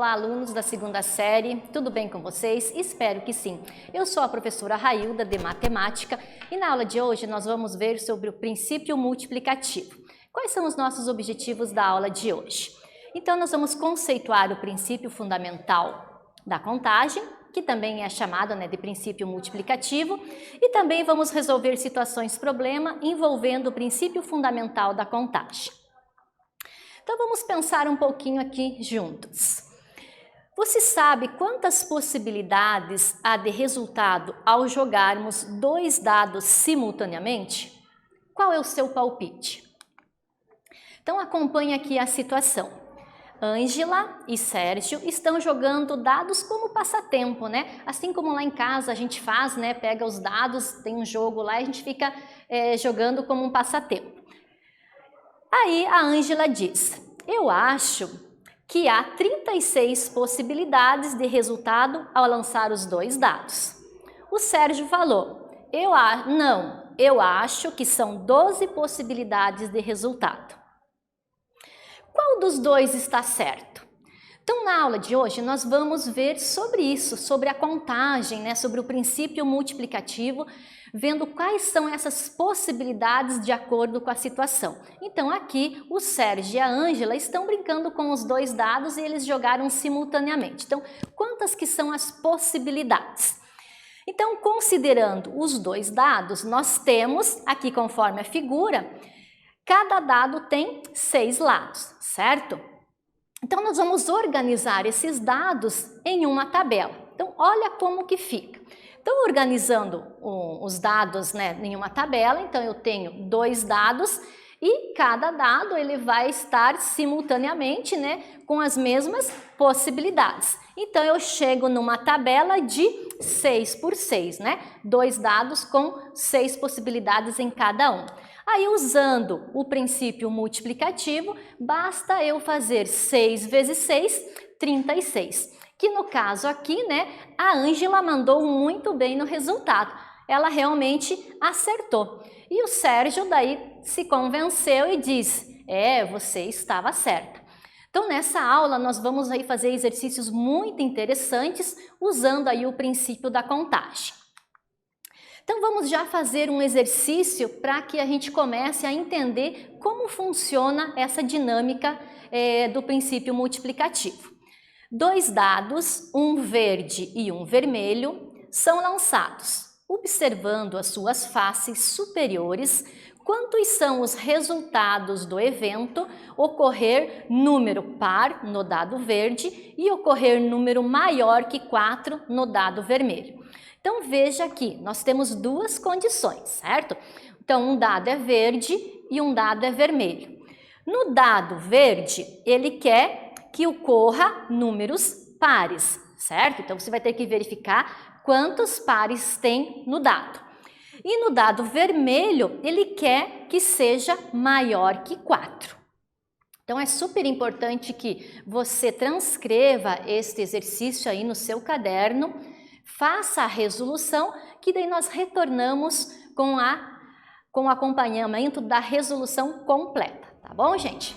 Olá, alunos da segunda série, tudo bem com vocês? Espero que sim. Eu sou a professora Railda, de Matemática, e na aula de hoje nós vamos ver sobre o princípio multiplicativo. Quais são os nossos objetivos da aula de hoje? Então, nós vamos conceituar o princípio fundamental da contagem, que também é chamado de princípio multiplicativo, e também vamos resolver situações-problema envolvendo o princípio fundamental da contagem. Então, vamos pensar um pouquinho aqui juntos. Você sabe quantas possibilidades há de resultado ao jogarmos dois dados simultaneamente? Qual é o seu palpite? Então, acompanhe aqui a situação. Ângela e Sérgio estão jogando dados como passatempo, né? Assim como lá em casa a gente faz, né? Pega os dados, tem um jogo lá e a gente fica jogando como um passatempo. Aí a Ângela diz, eu acho que há 36 possibilidades de resultado ao lançar os dois dados. O Sérgio falou, eu acho que são 12 possibilidades de resultado. Qual dos dois está certo? Então, na aula de hoje, nós vamos ver sobre isso, sobre a contagem, né? Sobre o princípio multiplicativo, vendo quais são essas possibilidades de acordo com a situação. Então, aqui, o Sérgio e a Ângela estão brincando com os dois dados e eles jogaram simultaneamente. Então, quantas que são as possibilidades? Então, considerando os dois dados, nós temos, aqui conforme a figura, cada dado tem 6 lados, certo? Então, nós vamos organizar esses dados em uma tabela. Então, olha como que fica. Então, organizando os dados em uma tabela, então eu tenho dois dados e cada dado ele vai estar simultaneamente com as mesmas possibilidades. Então, eu chego numa tabela de 6 por 6, dois dados com 6 possibilidades em cada um. Aí, usando o princípio multiplicativo, basta eu fazer 6 vezes 6, 36. Que no caso aqui, a Ângela mandou muito bem no resultado. Ela realmente acertou. E o Sérgio daí se convenceu e disse, você estava certa. Então, nessa aula, nós vamos aí fazer exercícios muito interessantes usando aí o princípio da contagem. Então, vamos já fazer um exercício para que a gente comece a entender como funciona essa dinâmica do princípio multiplicativo. Dois dados, um verde e um vermelho, são lançados. Observando as suas faces superiores, quantos são os resultados do evento ocorrer número par no dado verde e ocorrer número maior que 4 no dado vermelho? Então, veja aqui, nós temos duas condições, certo? Então, um dado é verde e um dado é vermelho. No dado verde, ele quer que ocorra números pares, certo? Então, você vai ter que verificar quantos pares tem no dado. E no dado vermelho, ele quer que seja maior que 4. Então, é super importante que você transcreva este exercício aí no seu caderno, faça a resolução, que daí nós retornamos com o acompanhamento da resolução completa, tá bom, gente?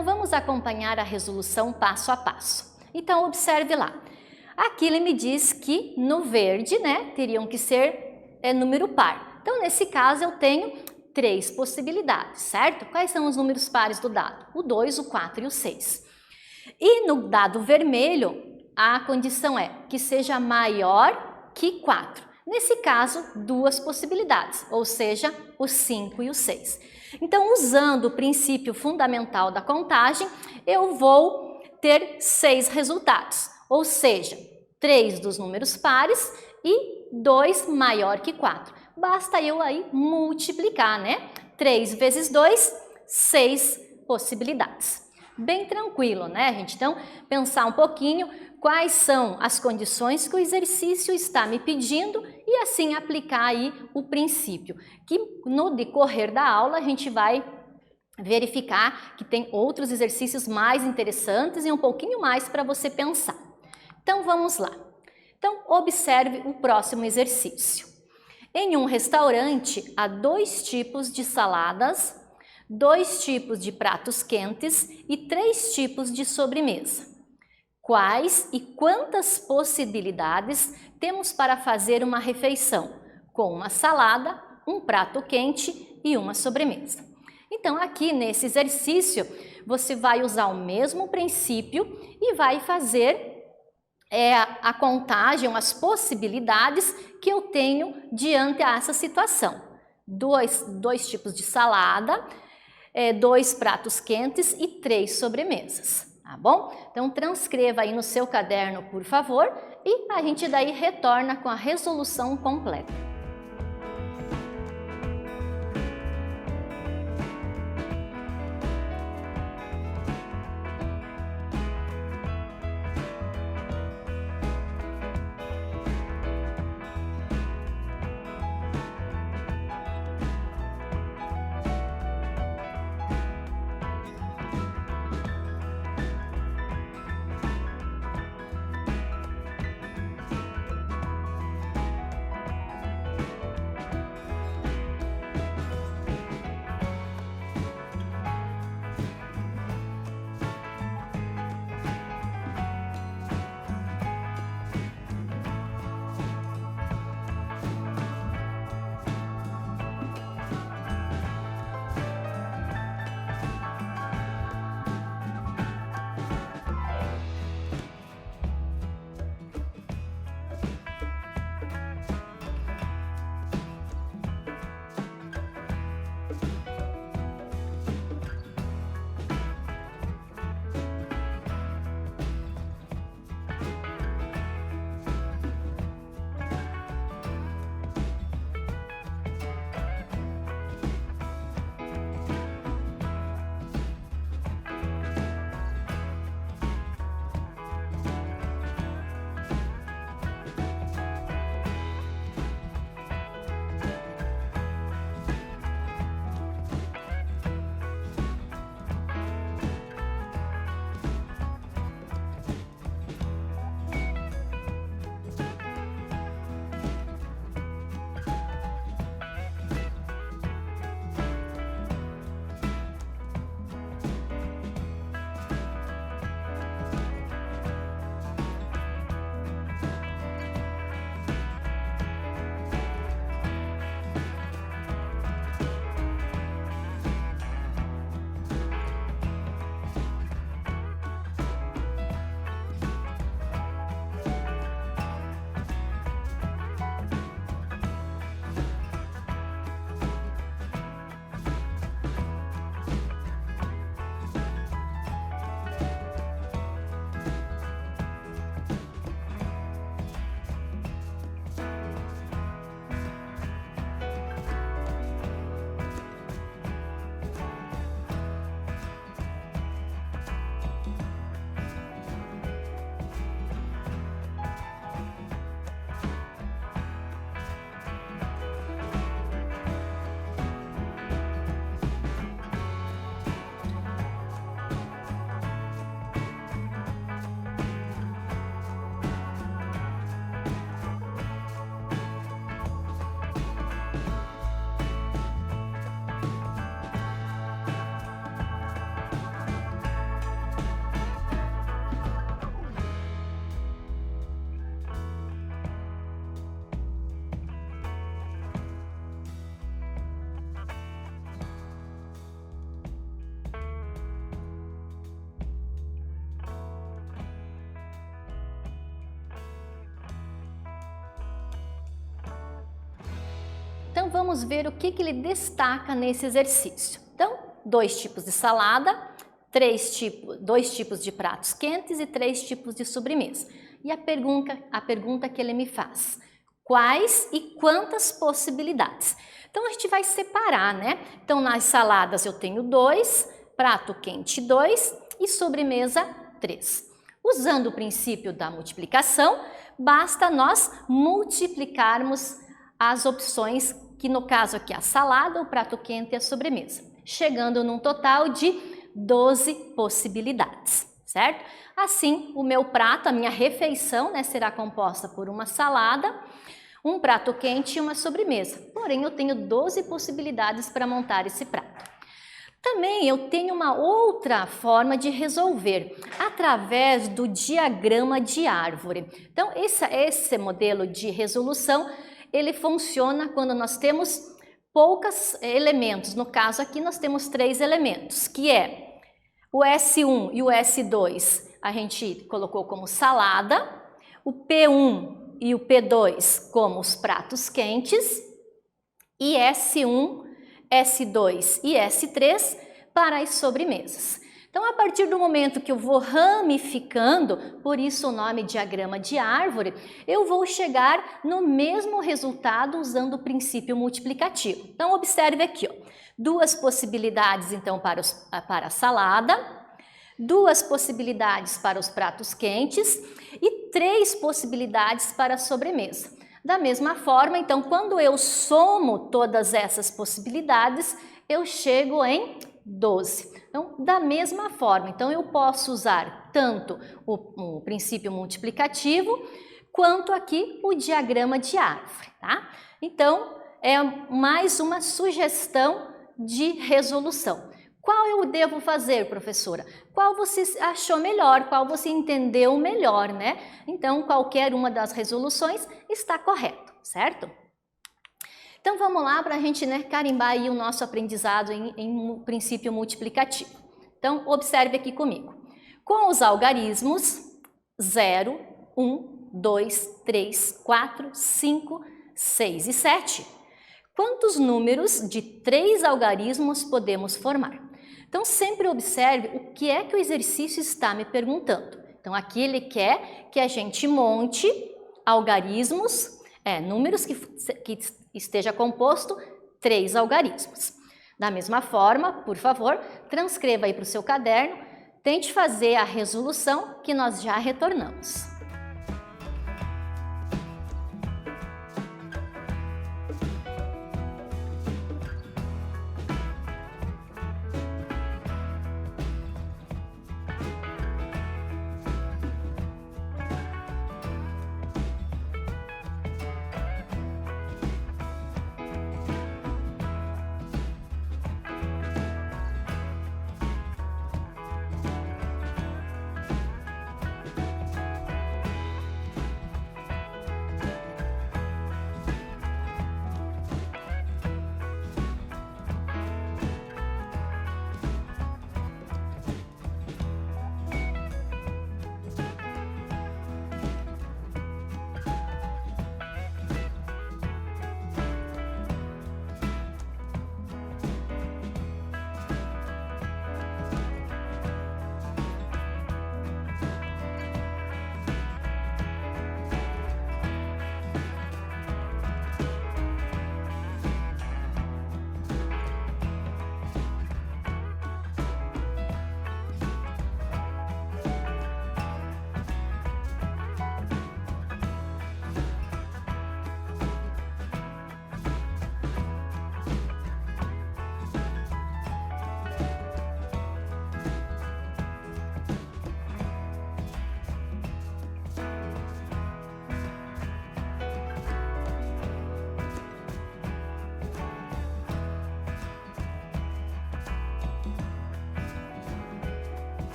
Então vamos acompanhar a resolução passo a passo. Então observe lá. Aqui ele me diz que no verde, né, teriam que ser número par. Então nesse caso eu tenho 3 possibilidades, certo? Quais são os números pares do dado? O 2, o 4 e o 6. E no dado vermelho, a condição é que seja maior que 4. Nesse caso, 2 possibilidades, ou seja, o 5 e o 6. Então, usando o princípio fundamental da contagem, eu vou ter 6 resultados, ou seja, 3 dos números pares e 2 maior que 4. Basta eu aí multiplicar, né? 3 vezes 2, 6 possibilidades. Bem tranquilo, né, gente? Então, pensar um pouquinho quais são as condições que o exercício está me pedindo e assim aplicar aí o princípio, que no decorrer da aula a gente vai verificar que tem outros exercícios mais interessantes e um pouquinho mais para você pensar. Então, vamos lá. Então, observe o próximo exercício. Em um restaurante, há 2 tipos de saladas, 2 tipos de pratos quentes e 3 tipos de sobremesa. Quais e quantas possibilidades temos para fazer uma refeição com uma salada, um prato quente e uma sobremesa? Então, aqui nesse exercício, você vai usar o mesmo princípio e vai fazer a contagem, as possibilidades que eu tenho diante a essa situação. 2 tipos de salada, 2 pratos quentes e 3 sobremesas, tá bom? Então transcreva aí no seu caderno, por favor, e a gente daí retorna com a resolução completa. Então vamos ver o que ele destaca nesse exercício. Então, 2 tipos de salada, 2 tipos de pratos quentes e 3 tipos de sobremesa. E a pergunta que ele me faz: quais e quantas possibilidades? Então a gente vai separar, né? Então nas saladas eu tenho 2, prato quente 2 e sobremesa 3. Usando o princípio da multiplicação, basta nós multiplicarmos as opções, que no caso aqui a salada, o prato quente e a sobremesa, chegando num total de 12 possibilidades, certo? Assim, o meu prato, a minha refeição, né, será composta por uma salada, um prato quente e uma sobremesa. Porém, eu tenho 12 possibilidades para montar esse prato. Também eu tenho uma outra forma de resolver, através do diagrama de árvore. Então, esse modelo de resolução, ele funciona quando nós temos poucos elementos. No caso aqui, nós temos 3 elementos, que é o S1 e o S2, a gente colocou como salada, o P1 e o P2 como os pratos quentes, e S1, S2 e S3 para as sobremesas. Então, a partir do momento que eu vou ramificando, por isso o nome diagrama de árvore, eu vou chegar no mesmo resultado usando o princípio multiplicativo. Então, observe aqui, ó, 2 possibilidades então para a salada, 2 possibilidades para os pratos quentes e 3 possibilidades para a sobremesa. Da mesma forma, então, quando eu somo todas essas possibilidades, eu chego em 12. Então, da mesma forma, então eu posso usar tanto o princípio multiplicativo, quanto aqui o diagrama de árvore, tá? Então, é mais uma sugestão de resolução. Qual eu devo fazer, professora? Qual você achou melhor? Qual você entendeu melhor, né? Então, qualquer uma das resoluções está correto, certo? Então, vamos lá para a gente, né, carimbar aí o nosso aprendizado em princípio multiplicativo. Então, observe aqui comigo. Com os algarismos 0, 1, 2, 3, 4, 5, 6 e 7, quantos números de 3 algarismos podemos formar? Então, sempre observe o que é que o exercício está me perguntando. Então, aqui ele quer que a gente monte algarismos, números que esteja composto 3 algarismos. Da mesma forma, por favor, transcreva aí para o seu caderno, tente fazer a resolução que nós já retornamos.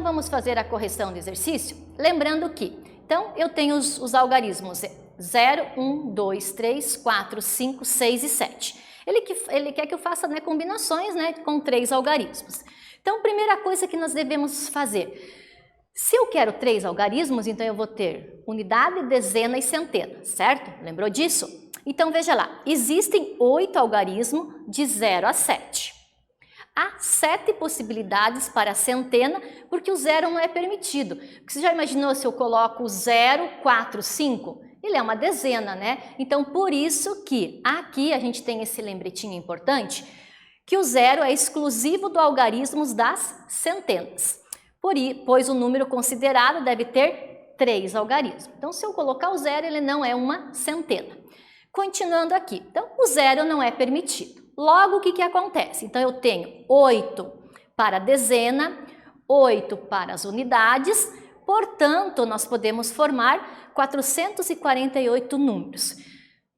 Então vamos fazer a correção do exercício? Lembrando que, então eu tenho os algarismos 0, 1, 2, 3, 4, 5, 6 e 7. Ele quer que eu faça, né, combinações, né, com 3 algarismos. Então, primeira coisa que nós devemos fazer, se eu quero 3 algarismos, então eu vou ter unidade, dezena e centena, certo? Lembrou disso? Então veja lá, existem 8 algarismos de 0 a 7. Há 7 possibilidades para a centena, porque o 0 não é permitido. Você já imaginou se eu coloco 0, 4, 5? Ele é uma dezena, né? Então, por isso que aqui a gente tem esse lembretinho importante, que o 0 é exclusivo do algarismos das centenas, pois o número considerado deve ter 3 algarismos. Então, se eu colocar o 0, ele não é uma centena. Continuando aqui, então o 0 não é permitido. Logo, o que acontece? Então, eu tenho 8 para a dezena, 8 para as unidades, portanto, nós podemos formar 448 números.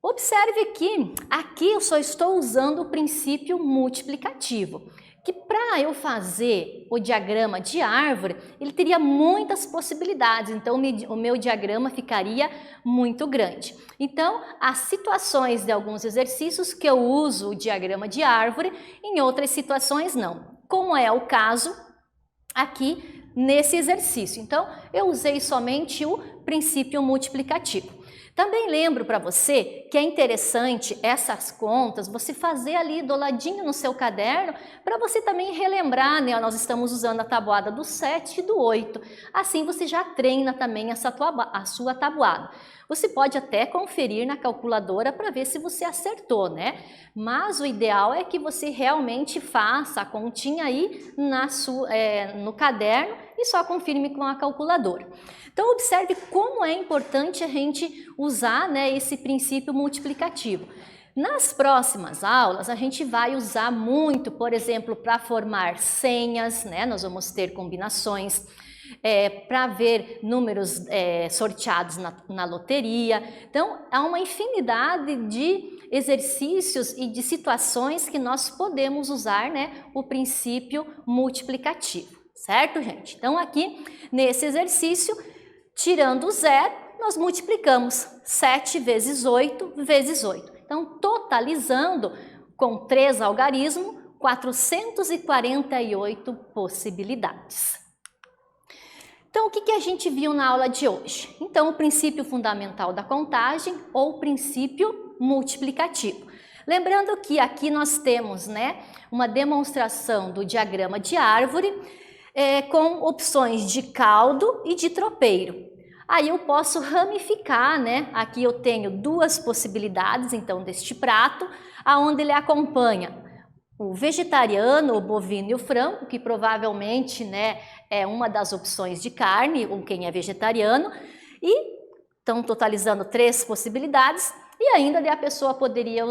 Observe que aqui eu só estou usando o princípio multiplicativo, que para eu fazer o diagrama de árvore, ele teria muitas possibilidades, então o meu diagrama ficaria muito grande. Então, há situações de alguns exercícios que eu uso o diagrama de árvore, em outras situações não, como é o caso aqui nesse exercício. Então, eu usei somente o princípio multiplicativo. Também lembro para você que é interessante essas contas, você fazer ali do ladinho no seu caderno, para você também relembrar, né? Nós estamos usando a tabuada do 7 e do 8. Assim você já treina também a sua tabuada. Você pode até conferir na calculadora para ver se você acertou, né? Mas o ideal é que você realmente faça a continha aí no caderno e só confirme com a calculadora. Então, observe como é importante a gente usar, né, esse princípio multiplicativo. Nas próximas aulas, a gente vai usar muito, por exemplo, para formar senhas, né? Nós vamos ter combinações, para ver números sorteados na loteria. Então, há uma infinidade de exercícios e de situações que nós podemos usar, né, o princípio multiplicativo, certo, gente? Então, aqui, nesse exercício, tirando o 0, nós multiplicamos 7 vezes 8 vezes 8. Então, totalizando com 3 algarismos, 448 possibilidades. Então, o que a gente viu na aula de hoje? Então, o princípio fundamental da contagem ou princípio multiplicativo. Lembrando que aqui nós temos, né, uma demonstração do diagrama de árvore com opções de caldo e de tropeiro. Aí eu posso ramificar, né? Aqui eu tenho 2 possibilidades, então, deste prato, aonde ele acompanha o vegetariano, o bovino e o frango, que provavelmente, né, é uma das opções de carne, ou quem é vegetariano, e estão totalizando 3 possibilidades, e ainda a pessoa poderia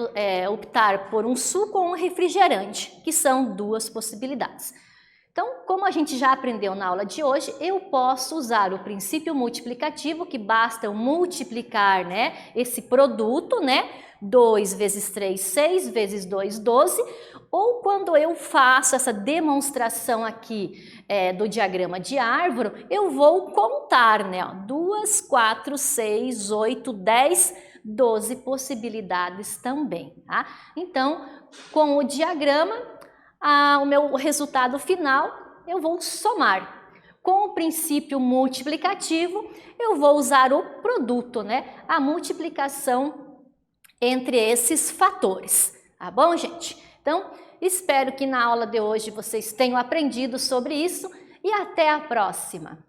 optar por um suco ou um refrigerante, que são 2 possibilidades. Então, como a gente já aprendeu na aula de hoje, eu posso usar o princípio multiplicativo, que basta eu multiplicar, né, esse produto, né, 2 vezes 3, 6, vezes 2, 12, ou quando eu faço essa demonstração aqui do diagrama de árvore, eu vou contar, né, 2, 4, 6, 8, 10, 12 possibilidades também, tá? Então, com o diagrama, o meu resultado final, eu vou somar. Com o princípio multiplicativo, eu vou usar o produto, né? A multiplicação entre esses fatores. Tá bom, gente? Então, espero que na aula de hoje vocês tenham aprendido sobre isso e até a próxima!